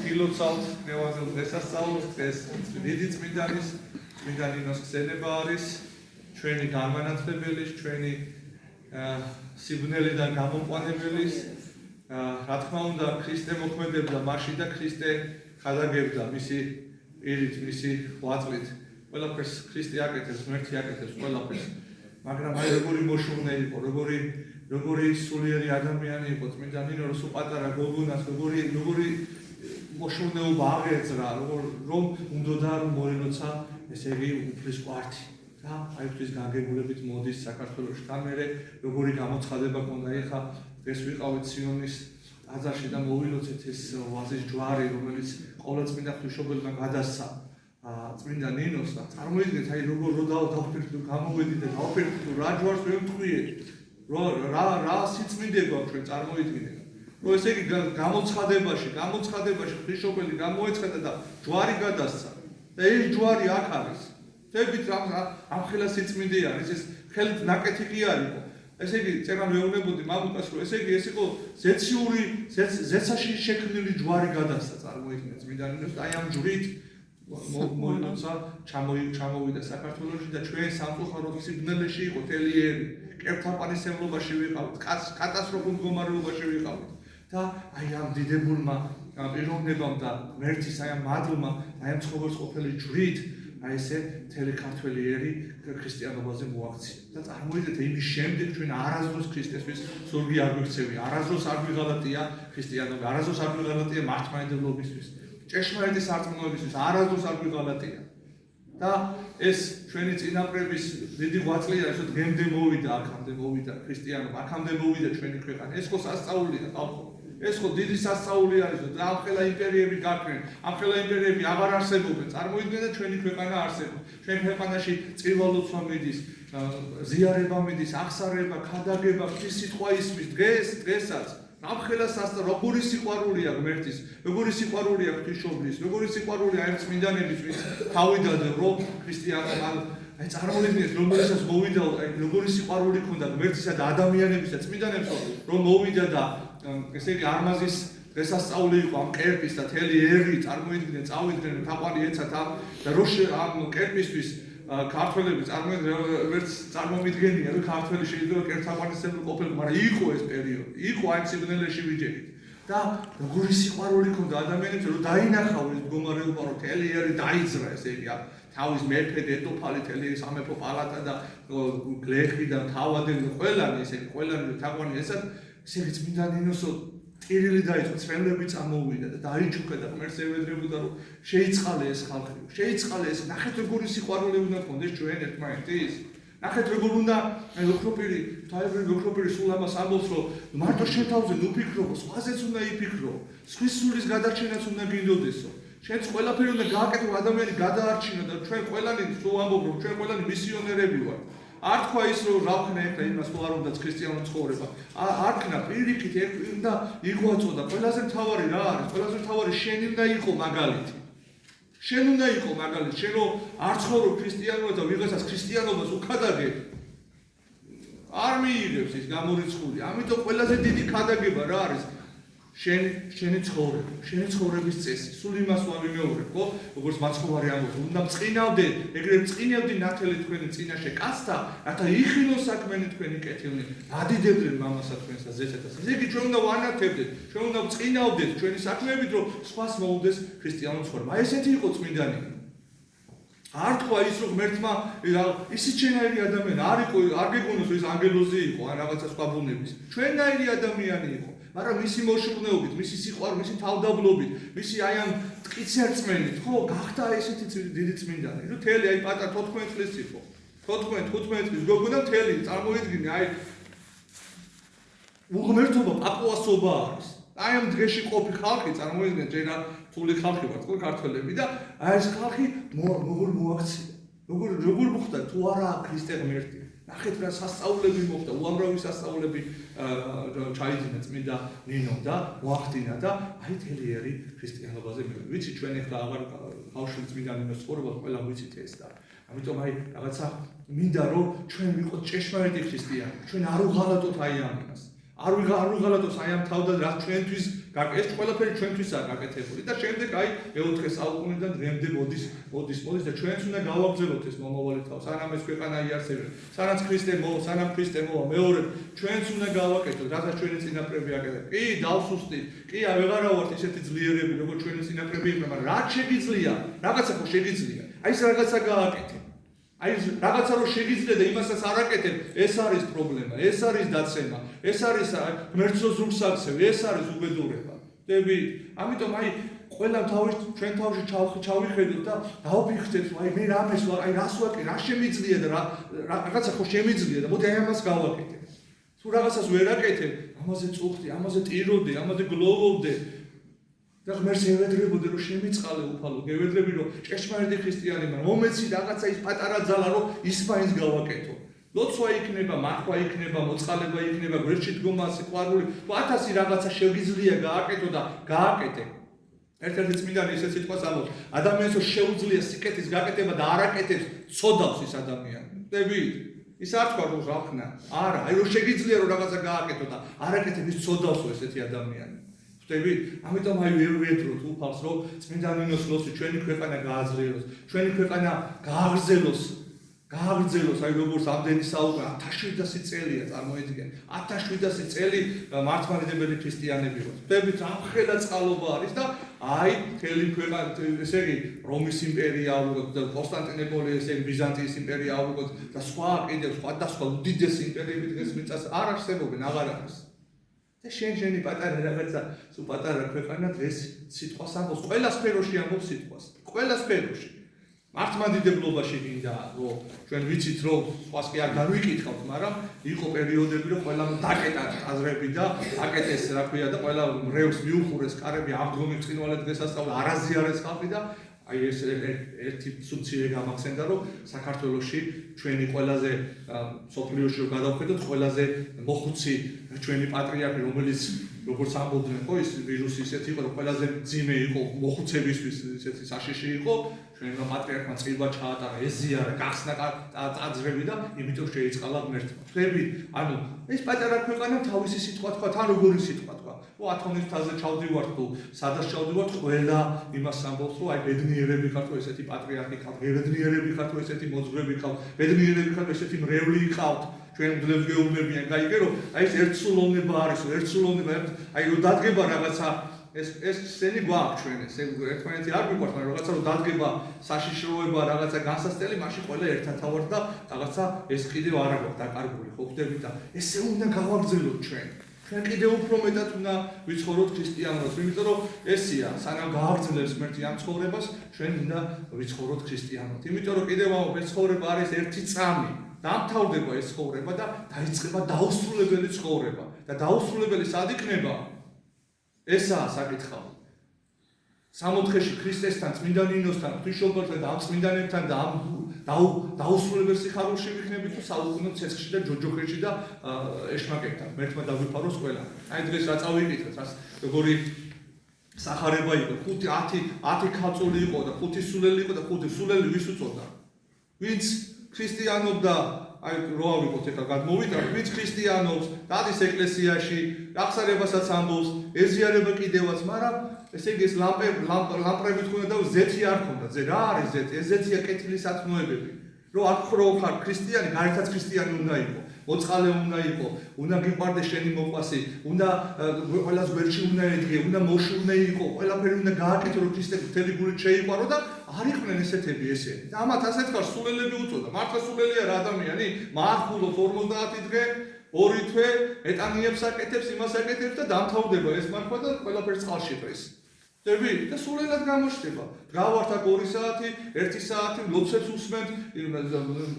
გილოცავთ ნევაზელ დღესასწაულს, დღეს დიდი წმინდანის, წმინდა ნინოს ხსენება არის, ჩვენი განმანათლებელის, ჩვენი სიბნელიდან გამომყვანებელის, რა თქმა უნდა, ქრისტე მოქმედებდა მაშინ და ქრისტე ხადაგებდა მისი პირით, მისი ღვაწლით. ყველაფერს ქრისტე აკეთებს, ღმერთი აკეთებს ყველაფერს. მაგრამ აი როგორი მოშურნე იყო, როგორი სულიერი ადამიანი იყო წმინდა ნინო, სულ პატარა გოგონას, როგორი მოშურნეობა აღეძრა, რომ უნდოდა რომ მოელოცა ესე იგი უფლის კვართი. და აი ღვთის განგებულებით მოდის საქართველოში. თან მერე როგორი გამოცხადება ჰქონდა, ეხლა დღეს ვიყავით სიონის ტაძარში და მოვილოცეთ ეს ვაზის ჯვარი, რომელიც ყოველ წმინდა ღვთისმშობელმა გადასცა წმინდა ნინოს და წარმოიდგინეთ აი როგორ დავფიქრდი გამოვედი და დავფიქრდი რა ჯვარს ვემთხვიეთ, რა სიწმინდე გვაქვს ჩვენ წარმოიდგინეთ. რომ ესე იგი გამოცხადებაში ღვთისმშობელი გამოეცხადა და ჯვარი გადასცა და ეს ჯვარი აქ არის. თებით ამხელა სიწმინდე არის, ეს ხელით ნაკეთი კი არ იყო. ესე იგი წერან ვეუბნებოდი მამუკას, რომ ესე იგი ეს იყო ზეცაში შექმნილი ჯვარი გადასცა წარმოიდგინეთ წმინდა ნინოს და აი ამ ჯვრით მოილოცა ჩამოვიდა საქართველოში და ჩვენ სამწუხაროდ სიბნელეში იყო თელიერი, კერთაპანისმლობაში ვიყავით, კატასტროფულ მდგომარეობაში ვიყავით და აი ამ დიდებულმა პიროვნებამ და ღმერთის აი ამ მადლმა, აი ამ ცხოვრების ყოფილი ჯვრით აი ესე მთელი ქართველიერი ქრისტიანობაზე მოაქცია. და წარმოიდგინეთ იმის შემდეგ ჩვენ არასდროს ქრისტესთვის ზურგი არ გვიქცევია, არასდროს არ გვიღალატია ქრისტიანობა, არასდროს არ გვიღალატია მართლმადიდებლობისთვის. ჭეშმარიტი სარწმუნოებისთვის არასდროს არ გვიღალატია. და ეს ჩვენი წინაპრების დიდი ღვაწლია, რომ დღემდე მოვიდა, აქამდე მოვიდა ქრისტიანობა, აქამდე მოვიდა ჩვენი ქვეყანა. ეს ხო სასწაულია ხალხო. ეს ხო დიდი სასწაული არის, რომ ამხელა იმპერიები გაქრნენ, ამხელა იმპერიები აღარ არსებობენ. წარმოიდგინეთ ჩვენი ქვეყანა არსებობს. ჩვენ ქვეყანაში წირვალოცვა მიდის, ზიარება მიდის, აღსარება, ქადაგება, ღვთის სიტყვა ისმის დღესაც. ამხელა როგორი სიყვარულია ღმერთის, როგორი სიყვარულია ღვთისმშობლის, როგორი სიყვარულია ამ წმინდანების, ვის თავიდან რომ ქრისტიანობა აი წარმოიდგინეთ რომელსაც მოვიდა, როგორი სიყვარული ჰქონდა ღმერთისა და ადამიანებისა, წმინდანებს რომ მოვიდა და ესე იგი არმაზის დღესასწაული იყო ამ კერპის და თელი ერი წარმოიდგინეთ, წავიდნენ თაყვანი ეცათ და რო ამ კერპისთვის ქართველები ვერც წარმომიდგენია, რომ ქართველი შეიძლება კერთაპანისმლები ყოფილიყო, მაგრამ იყო ეს პერიოდი, იყო აი სიბნელეში ვიჯერით. და როგორი სიყვარული ჰქონდა ადამიანებს, რომ დაინახავ ეს მდგომარეობა, რომ თელი ერი დაიძრა, ესე იგი თავის მეფე, დედოფალი, თელი სამეფო პალატა და გლეხი და თავადები, ყველანი ესე იგი, ყველანი თაყვანი ეცათ, ესე იგი წმინდა ნინოსო ტირილი დაიწყო, წვენლები წამოვიდა და დაიჩუქა და ღმერთს ევედრებოდა, რომ შეიწყალე ეს ხალხი, შეიწყალე ეს, ნახეთ როგორი სიყვარული უნდა გქონდეს ჩვენ ერთმანეთის. ნახეთ როგორ უნდა აი ოქროპირი სულ ამას ამბობს, რომ მარტო შენ თავზე ნუ ფიქრობ, სხვაზეც უნდა იფიქრო, სხვის სულის გადარჩენაც უნდა გინდოდესო. შენც ყველაფერი უნდა გააკეთო, ადამიანი გადაარჩინო და ჩვენ ყველანი სულ ამბობ, რომ ჩვენ ყველანი მისიონერები ვართ. არ თქვა ის რომ რა ვქნა ეხლა იმას თუ არ უნდათ ქრისტიანულ ცხოვრება. არ ქნა პირიქით და იღვაწოდა. ყველაზე მთავარი რა არის? ყველაზე მთავარი შენი უნდა იყო მაგალითი. შენ უნდა იყო მაგალითი. შენ რომ არ ცხოვრობ ქრისტიანობას და ვიღაცას ქრისტიანობას უქადაგებ. არ მიიღებს ის გამორიცხული. ამიტომ ყველაზე დიდი ქადაგება რა არის? შენი ცხოვრება, შენი ცხოვრების წესი. სულ იმას ვამიმეორებ, ხო? როგორც მაცხოვარი ამბობს, უნდა მწყინავდეთ, ეგრევე მწყინავდნენ ნათელი თქვენი წინაშე კაცთა, რათა იხილოს საქმენი თქვენი კეთილნი. ადიდებდნენ მამასა თქვენსა ზეცათას. ესე იგი ჩვენ უნდა ვანათებდეთ, ჩვენ უნდა მწყინავდეთ ჩვენი საქმეებით, რომ სხვას მოუდეს ქრისტიანულ ცხოვრება. აი ესეთი იყო წმინდანი. არ თქვა ის რომ ღმერთმა ისიც შენაირი ადამიანი არ იყო, არ გეგონოს რომ ის ანგელოზი იყო, ან რაღაცა სხვა ბუნების. ჩვენაირი ადამიანი იყო. მაგრამ მისი მოშურნეობით, მისი სიყვარულით, მისი თავდაბლობით, მისი აი ამ ტყიცერწმენით, ხო, გახდა ესეთი დიდი წმინდანი. რომ თელი აი პატარა 14 წლის იყო. 14-15 წლის გოგონა თელი, წარმოიდგინე, აი უღმერთობა პაპუასობა არის. აი ამ დღეში ყოფი ხალხი, წარმოიდგინე, ჯერა თული ხალხი ვართ, ხო, ქართველები და აი ეს ხალხი როგორ მოაქცია. როგორ მოხდა თუ არა ქრისტე ღმერთი. ნახეთ რა სასწაულები მოხდა, უამრავი სასწაულები ჩაიძინა წმინდა ნინომ და მოახდინა და აი თელიერი ქრისტიანობაზე მივიდა. ვიცი ჩვენ ახლა აღარ ბავშვი წმინდა ნინოს ცხოვრება ყველა ვიცით ეს და ამიტომ აი რაღაცა მინდა რომ ჩვენ ვიყოთ ჭეშმარიტი ქრისტიანი. ჩვენ არ უღალატოთ აი ამას. არ უღალატოს აი ამ თავდად რაც ჩვენთვის ეს ყველაფერი ჩვენთვისაა გაკეთებული და შემდეგ აი მე-4 საუკუნიდან დღემდე მოდის და ჩვენც უნდა გავაგრძელოთ ეს მომავალი თავს, სანამ ეს ქვეყანა იარსებებს, სანამ ქრისტე მოვა, მეორე ჩვენც უნდა გავაკეთოთ, რასაც ჩვენი წინაპრები აკეთებდნენ. კი, დავსუსტით, კი, ვეღარა ვართ ისეთი ძლიერები, როგორც ჩვენი წინაპრები იყვნენ, მაგრამ რაც შეგიძლია, რაღაცა ხო შეგიძლია. აი ეს რაღაცა გააკეთე. აი რაღაცა რო შეგიძლია და იმასაც არ აკეთებ, ეს არის პრობლემა, ეს არის დაცემა, ეს არის ღმერთო ზურგს აქცევი, ეს არის უბედურება. დები, ამიტომ აი ყველა ჩვენ თავში ჩავიხედოთ და დავფიქრდეთ, აი მე რამეს ვარ, აი რას ვაკეთე, რა შემიძლია და რაღაცა ხო შემიძლია და მოდი აი ამას გავაკეთე. თუ რაღაცას ვერ აკეთებ, ამაზე წუხდი, ამაზე ტიროდი, ამაზე გლოვობდე. და ღმერთს ევედრებოდი რომ შემიწყალე უფალო, გევედრები რომ ჭეშმარიტი ქრისტიანი ვარ, მომეცი რაღაცა ის პატარა ძალა რომ ის მაინც გავაკეთო. ლოცვა იქნება, მართვა იქნება, მოწყალება იქნება, გვერდში დგომა, სიყვარული, 1000 რაღაცა შეგიძლია გააკეთო და გააკეთე. ერთ-ერთი წმინდანი ისეთ სიტყვას ამბობს, ადამიანს რომ შეუძლია სიკეთის გაკეთება და არ აკეთებს, ცოდავს ის ადამიანი. დებით ის არ თქვა რომ რა არა, აი რომ შეგიძლია რომ რაღაცა გააკეთო და არ აკეთებ, ის ცოდავსო ესეთი ადამიანი. ამიტომ აი ვერვედროთ უფალს რომ წმინდა ნინოს ლოცვით ჩვენი ქვეყანა გააძლიეროს, ჩვენი ქვეყანა გააგრძელოს, აი როგორც ამდენი საუკუნე 1700 წელია წარმოიდგინე, 1700 წელი მართლმადიდებელი ქრისტიანები ვართ. ვთქვით ამხელა წყალობა არის და აი მთელი ქვეყანა, ესე იგი რომის იმპერია ავიღოთ და კონსტანტინოპოლი, ესე იგი ბიზანტიის იმპერია ავიღოთ და სხვა კიდევ სხვადასხვა უდიდესი იმპერიები დღეს მიწას არ არსებობენ, აღარ არის. და შენი პატარა რაღაცა სულ პატარა ქვეყანა დღეს სიტყვას ამბობს, ყველა სფეროში ამბობს სიტყვას, ყველა სფეროში. მართლმადიდებლობაში გინდა რომ ჩვენ ვიცით რომ სხვას კი არ განვიკითხავთ, მაგრამ იყო პერიოდები რომ ყველამ დაკეტა აზრები და აკეთეს რა ქვია და ყველა მრევლს მიუხურეს კარები აღდგომი ბრწყინვალე დღესასწაული არაზიარეს ხალხი და აი ეს ერთი სუცირე გამახსენდა რომ საქართველოში ჩვენი ყველაზე სოფლიოში რომ გადავხედოთ ყველაზე მოხუცი ჩვენი პატრიარქი რომელიც როგორც ამბობდნენ ხო ის ვირუსი ისეთი იყო რომ ყველაზე ძიმე იყო მოხუცებისთვის ისეთი საშიში იყო ჩვენმა პატრიარქმა წილვა ჩაატარა ეზიარა გახსნა ტაძრები და იმიტომ შეიწყალა ღმერთმა. ვთქვი, ანუ ეს პატარა ქვეყანა თავისი სიტყვა თქვა, თან როგორი სიტყვა თქვა. ათონის თაზე ჩავდივართ თუ სადაც ჩავდივართ, ყველა იმას ამბობს, რომ აი ბედნიერები ხართ, ესეთი პატრიარქი ხართ, ბედნიერები ხართ, ესეთი მოძღვრები ხართ, ბედნიერები ხართ, ესეთი მრევლი ხართ. ჩვენ მგლებს გეუბნებიან, გაიგე რომ აი ეს ერთსულოვნება არის, ერთსულოვნება, აი რომ დადგება რაღაცა ეს სცენი გვაქვს ჩვენ, ეს ერთმანეთი არ გვიყვარს, მაგრამ რაღაცა რომ დადგება საშიშროება, რაღაცა განსასწრელი, მაშინ ყველა ერთად ავართ და რაღაცა ეს კიდევ არ აქვს დაკარგული, ხო ხდებით და ესე უნდა გავაგრძელოთ ჩვენ. ჩვენ კიდევ უფრო მეტად უნდა ვიცხოვროთ ქრისტიანობას, იმიტომ რომ ესია, სანამ გააგრძელებს ღმერთი ამ ცხოვრებას, ჩვენ უნდა ვიცხოვროთ ქრისტიანულად. იმიტომ რომ კიდევ ეს ცხოვრება არის ერთი წამი. დამთავრდება ეს ცხოვრება და დაიწყება დაუსრულებელი ცხოვრება. და დაუსრულებელი სად იქნება? ესაა საკითხავი. 60-ში ქრისტესთან, წმინდა ნინოსთან, ღვთისმშობელთან და ამ წმინდანებთან და ამ დაუსრულებელ სიხარულში ვიქნებით თუ საუკუნო ცეცხლში და ჯოჯოხეთში და ეშმაკეთთან. მერთმა დაგვიფაროს ყველა. აი დღეს რა წავიკითხეთ, რას როგორი სახარება იყო, 10 ქალწული იყო და 5 სულელი იყო და 5 სულელი ვის უწოდა? ვინც ქრისტიანობდა აი რო ავიღოთ ეხლა გადმოვიდა, ვინც ქრისტიანობს, დადის ეკლესიაში, აღსარებასაც ამბობს, ეზიარება კიდევაც, მაგრამ ესე იგი ეს ლამპრები თქონდა და ზეთი არ ქონდა. რა არის ზეთი? ეს ზეთია კეთილი სათნოებები. რო არ ხრო ხარ ქრისტიანი, გარეთაც ქრისტიანი უნდა იყო. მოწყალე უნდა იყო, უნდა გიყვარდეს შენი მოყვასი, უნდა ყველას გვერდში უნდა ედგე, უნდა მოშურნე იყო, ყველაფერი უნდა გააკეთო, რომ ქრისტე მთელი გულით შეიყვარო და არ იყვნენ ესეთები ესენი. და ამათ ასეთ ხარ სულელები უწოდა. მართლა სულელია რა ადამიანი? მარხულობს 50 დღე, 2 თვე, ეტანიებს აკეთებს, იმას აკეთებს და დამთავრდება ეს მარხვა და ყველაფერს წყალში დღეს. და სულელად გამოჩნდება. გავართ აქ 2 საათი, 1 საათი, ლოცვებს უსმენთ,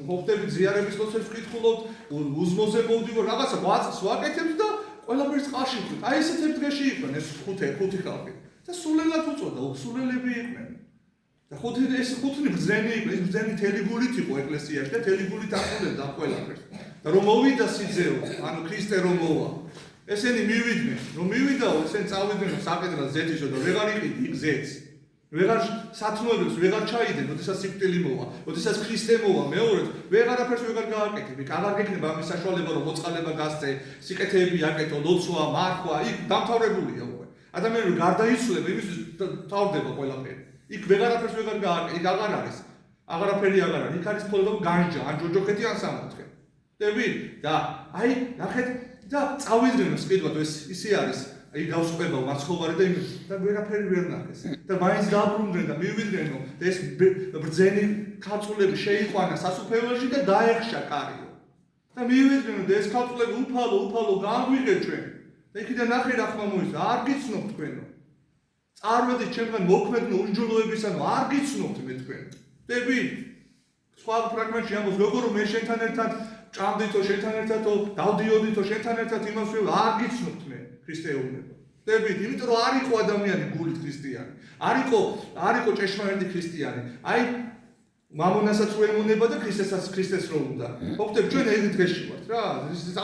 ხოხდებით ზიარების ლოცვებს ვკითხულობთ, უზმოზე მოვდივარ, რაღაცა გვაწს ვაკეთებთ და ყველაფერს წყალში ვხდით. აი ესეთი დღეში იყვნენ ეს 5 ხალხი. და სულელად უწოდა, სულელები იყვნენ. და 5 ბრძენი იყო, ეს ბრძენი თელი გულით იყო ეკლესიაში და თელი გულით აკეთებდა ყველაფერს. და რომ მოვიდა სიძეო, ანუ ქრისტე რომ მოვა. ესენი მივიდნენ, რომ მივიდაო, ესენი წავიდნენ საკედლად ზეთისო და ვეღარ იყიდი იქ ზეთს. ვეღარ სათნოებებს ვეღარ ჩაიდენ, როდესაც სიკვდილი მოვა, როდესაც ქრისტე მოვა, მეორედ ვეღარაფერს ვეღარ გააკეთებ. იქ აღარ გექნება ამის საშუალება, რომ მოწყალება გასცე, სიკეთეები აკეთო, ლოცვა, მარხვა, იქ დამთავრებულია უკვე. ადამიანი რომ გარდაიცვლება, იმისთვის თავდება ყველაფერი. იქ ვეღარაფერს ვეღარ გააკეთე, იქ აღარ არის. აღარაფერი აღარ არის. იქ არის მხოლოდ განჯა, ან ჯოჯოხეთი, ან სამოთხე. დები და აი, ნახეთ და წავიდნენ სკიდვად ისე არის. აი გავსყვება მაცხოვარი და იმ და ვერაფერი ვერ ნახეს. და მაინც დაბრუნდნენ და მივიდნენ და ეს ბრძენი ქალწულები შეიყვანა სასუფეველში და დაეხშა კარიო. და მივიდნენ და ეს ქალწულები უფალო განვიღეთ ჩვენ. და იქიდან ნახე რა ხმა მოისვა, არ გიცნობთ თქვენო. წარმოდით ჩემგან მოქმედნო უნჯულოებისანო, არ გიცნობთ მე თქვენ. დები სხვა ფრაგმენტში ამბობს როგორ მე შენთან ერთად ჭამდითო შენთან ერთადო დავდიოდითო შენთან ერთად იმას ვერ არ გიცნობთ მე ქრისტეუნება. დებით, იმიტომ რომ არ იყო ადამიანი გულით ქრისტიანი. არ იყო ჭეშმარიტი ქრისტიანი. აი მამონასაც რო ემუნება და ქრისტეს რო უნდა. ყოფდები ჩვენ ეგ დღეში ვართ რა,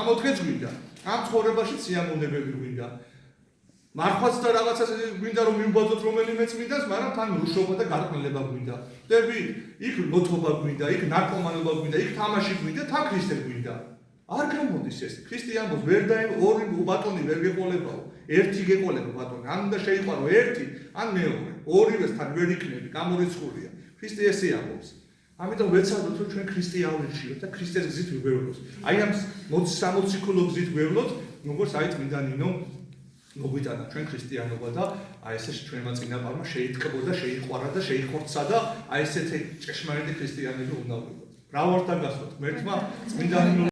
ამოთხეც გვინდა. ამ ცხოვრებაში სიამოვნებები გვინდა. მარხვაც და რაღაცას გვინდა რომ მივბაძოთ რომელიმე წმინდას, მაგრამ თან რუშობა და გარყვნილება გვინდა. ხვდები, იქ ლოთობა გვინდა, იქ ნარკომანობა გვინდა, იქ თამაში გვინდა, თან ქრისტე გვინდა. არ გამოდის ეს. ქრისტიანობა ვერ და ორი ბატონი ვერ გეყოლებაო. ერთი გეყოლება ბატონი. ან უნდა შეიყვარო ერთი, ან მეორე. ორივესთან ვერ იქნები, გამორიცხულია. ქრისტე ესე ამბობს. ამიტომ ვეცადოთ რომ ჩვენ ქრისტიანობაში ვიყოთ და ქრისტეს გზით ვიგვევლოთ. აი ამ 60 კილო გზით ვიგვევლოთ, როგორც აი წმინდა ნინო მოგვიტანა ჩვენ ქრისტიანობა და აი ესე ჩვენმა წინაპარმა შეიტყბოდა, შეიყვარა და შეიხორცა და აი ესეთი ჭეშმარიტი ქრისტიანები უნდა ვიყოთ. რა ვარ დაგასვათ? მერთმა წმინდა